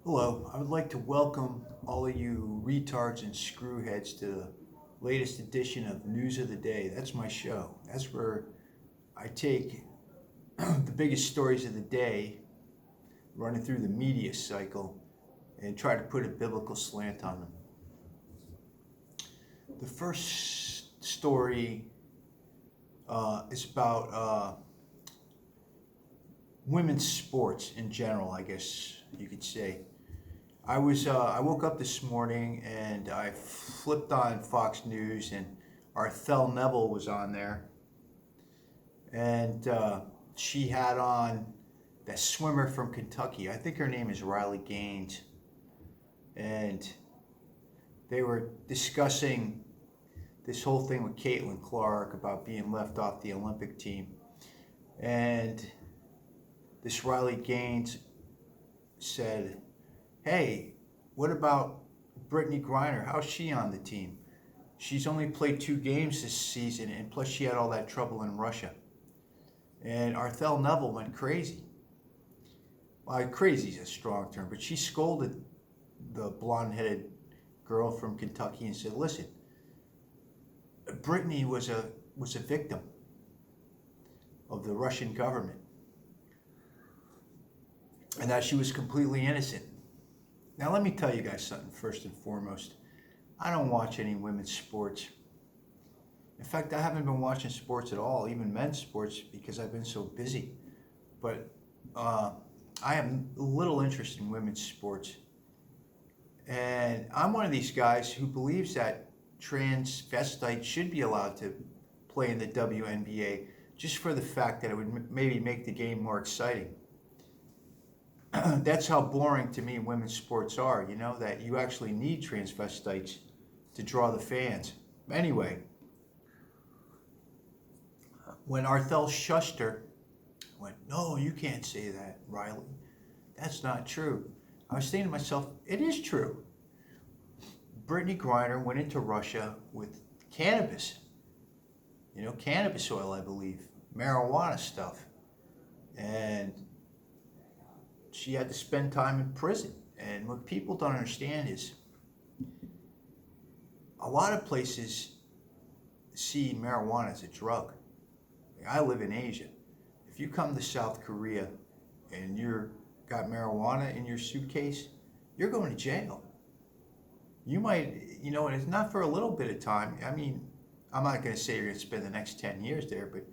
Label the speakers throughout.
Speaker 1: Hello, I would like to welcome all of you retards and screwheads to the latest edition of News of the Day. That's my show. That's where I take the biggest stories of the day, running through the media cycle, and try to put a biblical slant on them. The first story is about women's sports in general, I guess you could say. I woke up this morning and I flipped on Fox News and Arthel Neville was on there, and she had on that swimmer from Kentucky. I think her name is Riley Gaines, and they were discussing this whole thing with Caitlin Clark about being left off the Olympic team, and this Riley Gaines said, "Hey, what about Britney Griner? How's she on the team? She's only played 2 games this season, and plus she had all that trouble in Russia." And Arthel Neville went crazy. Well, crazy is a strong term, but she scolded the blonde-headed girl from Kentucky and said, "Listen, Britney was a victim of the Russian government, and that she was completely innocent." Now, let me tell you guys something first and foremost. I don't watch any women's sports. In fact, I haven't been watching sports at all, even men's sports, because I've been so busy. But I have little interest in women's sports. And I'm one of these guys who believes that transvestites should be allowed to play in the WNBA just for the fact that it would maybe make the game more exciting. That's how boring to me women's sports are, that you actually need transvestites to draw the fans. Anyway, when Arthel shushed her, went, "No, you can't say that, Riley. That's not true." I was thinking to myself, it is true. Britney Griner went into Russia with cannabis, cannabis oil, I believe, marijuana stuff. And she had to spend time in prison. And what people don't understand is a lot of places see marijuana as a drug. I live in Asia. If you come to South Korea and you're got marijuana in your suitcase, you're going to jail. You might, and it's not for a little bit of time. I mean, I'm not going to say you're going to spend the next 10 years there, but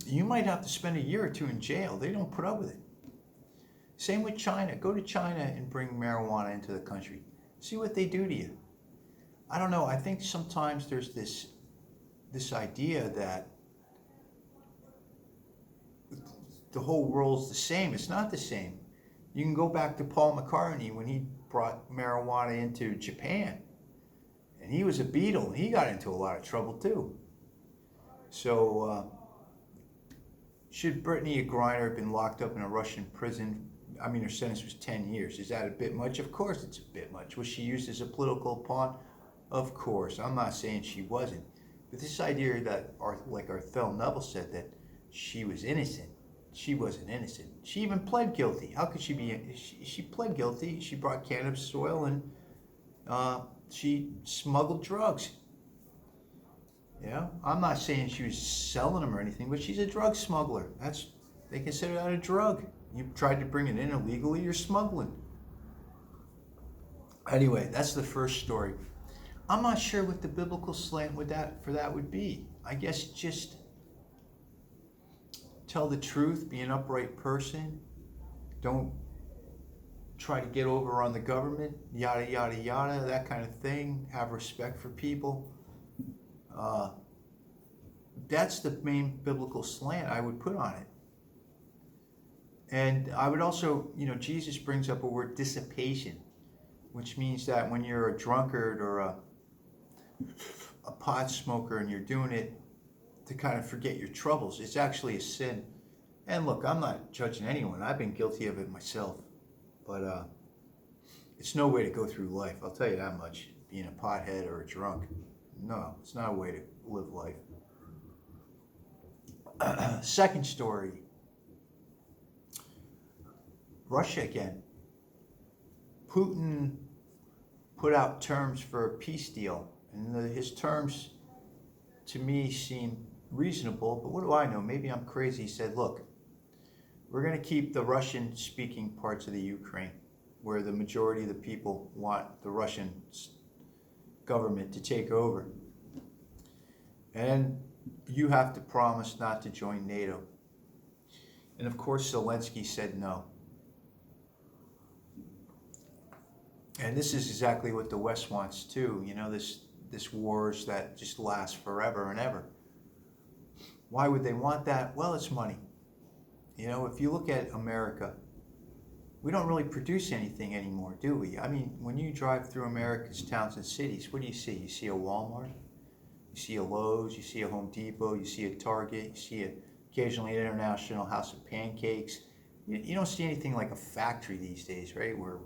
Speaker 1: you might have to spend a year or two in jail. They don't put up with it. Same with China. Go to China and bring marijuana into the country. See what they do to you. I don't know. I think sometimes there's this idea that the whole world's the same. It's not the same. You can go back to Paul McCartney when he brought marijuana into Japan. And he was a Beatle, and he got into a lot of trouble too. So, should Britney Griner have been locked up in a Russian prison? I mean, her sentence was 10 years. Is that a bit much? Of course it's a bit much. Was she used as a political pawn? Of course. I'm not saying she wasn't. But this idea that, like Arthel Neville said, that she was innocent. She wasn't innocent. She even pled guilty. How could she be? She pled guilty. She brought cannabis oil and she smuggled drugs. I'm not saying she was selling them or anything, but she's a drug smuggler. They consider that a drug. You tried to bring it in illegally, you're smuggling. Anyway, that's the first story. I'm not sure what the biblical slant for that would be. I guess just tell the truth, be an upright person, don't try to get over on the government, yada, yada, yada, that kind of thing. Have respect for people. That's the main biblical slant I would put on it. And I would also, Jesus brings up a word, dissipation, which means that when you're a drunkard or a pot smoker and you're doing it to kind of forget your troubles, it's actually a sin. And look, I'm not judging anyone. I've been guilty of it myself. But it's no way to go through life. I'll tell you that much, being a pothead or a drunk. No, it's not a way to live life. Second story. Russia again. Putin put out terms for a peace deal, and his terms to me seem reasonable, but what do I know? Maybe I'm crazy. He said, look, we're going to keep the Russian-speaking parts of the Ukraine, where the majority of the people want the Russian government to take over. And you have to promise not to join NATO. And of course, Zelensky said no. And this is exactly what the West wants too. You know, this wars that just last forever and ever. Why would they want that? Well, it's money. You know, if you look at America, we don't really produce anything anymore, do we? I mean, when you drive through America's towns and cities, what do? You see a Walmart, you see a Lowe's, you see a Home Depot, you see a Target, you see occasionally an International House of Pancakes. You don't see anything like a factory these days, right, where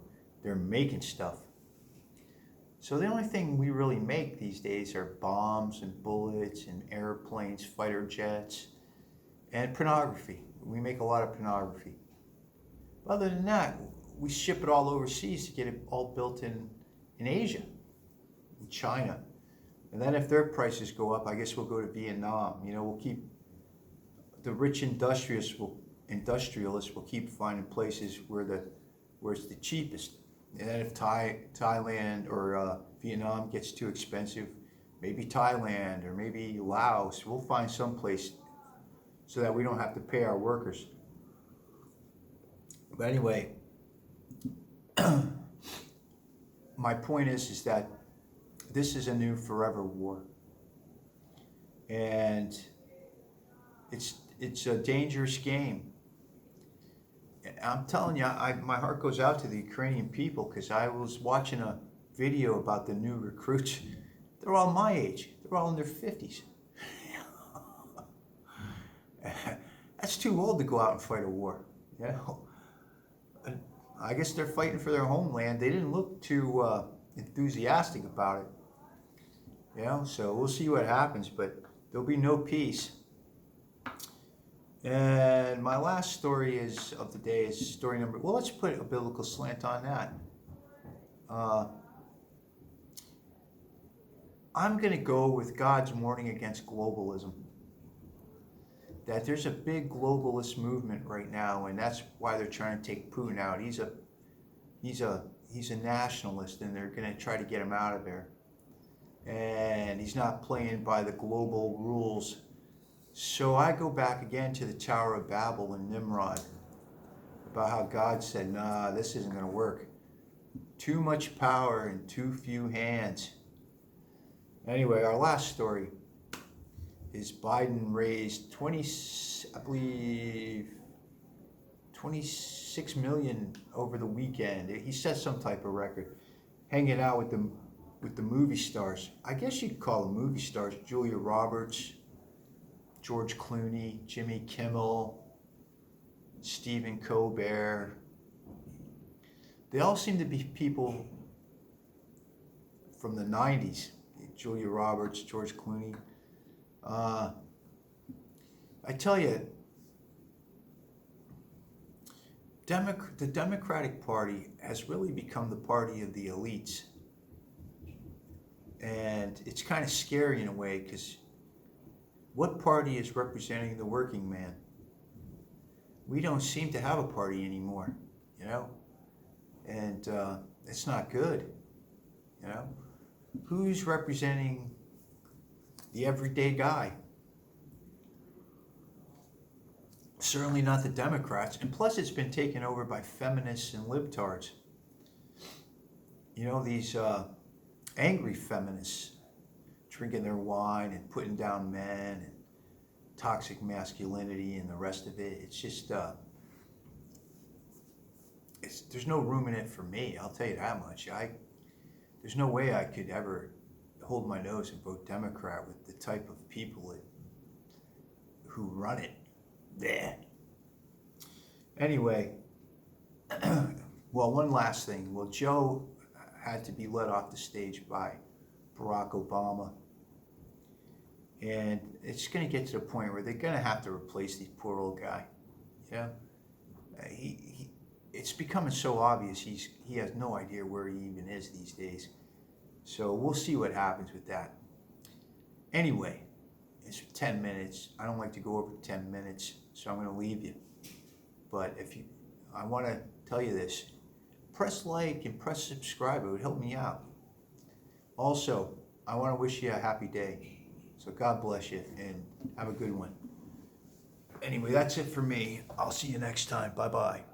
Speaker 1: they're making stuff. So the only thing we really make these days are bombs and bullets and airplanes, fighter jets, and pornography. We make a lot of pornography. Other than that, we ship it all overseas to get it all built in Asia, in China. And then if their prices go up, I guess we'll go to Vietnam. You know, we'll keep, the rich industrialists will keep finding places where it's the cheapest. And then if Thailand or Vietnam gets too expensive, maybe Thailand or maybe Laos, we'll find some place so that we don't have to pay our workers. But anyway, my point is that this is a new forever war. And it's a dangerous game. I'm telling you, my heart goes out to the Ukrainian people, because I was watching a video about the new recruits. They're all my age. They're all in their 50s. That's too old to go out and fight a war, you know. I guess they're fighting for their homeland. They didn't look too enthusiastic about it, you know. So we'll see what happens, but there'll be no peace. And my last story of the day is story number. Well, let's put a biblical slant on that. I'm going to go with God's warning against globalism. That there's a big globalist movement right now, and that's why they're trying to take Putin out. He's a nationalist, and they're going to try to get him out of there. And he's not playing by the global rules. So I go back again to the Tower of Babel and Nimrod, about how God said, nah, this isn't going to work. Too much power in too few hands. Anyway, our last story is Biden raised 26 million over the weekend. He set some type of record, hanging out with the movie stars. I guess you'd call them movie stars. Julia Roberts, George Clooney, Jimmy Kimmel, Stephen Colbert. They all seem to be people from the 90s. Julia Roberts, George Clooney. I tell you, the Democratic Party has really become the party of the elites. And it's kind of scary in a way, because what party is representing the working man? We don't seem to have a party anymore, you know? And it's not good, you know? Who's representing the everyday guy? Certainly not the Democrats. And plus, it's been taken over by feminists and libtards. You know, these angry feminists drinking their wine and putting down men and toxic masculinity and the rest of it. It's just, there's no room in it for me, I'll tell you that much. There's no way I could ever hold my nose and vote Democrat with the type of people who run it. Yeah. Anyway, well, one last thing. Well, Joe had to be let off the stage by Barack Obama. And it's going to get to the point where they're going to have to replace the poor old guy. You know? it's becoming so obvious he has no idea where he even is these days. So we'll see what happens with that. Anyway, it's 10 minutes. I don't like to go over 10 minutes, so I'm going to leave you. But I want to tell you this. Press like and press subscribe. It would help me out. Also, I want to wish you a happy day. So God bless you and have a good one. Anyway, that's it for me. I'll see you next time. Bye-bye.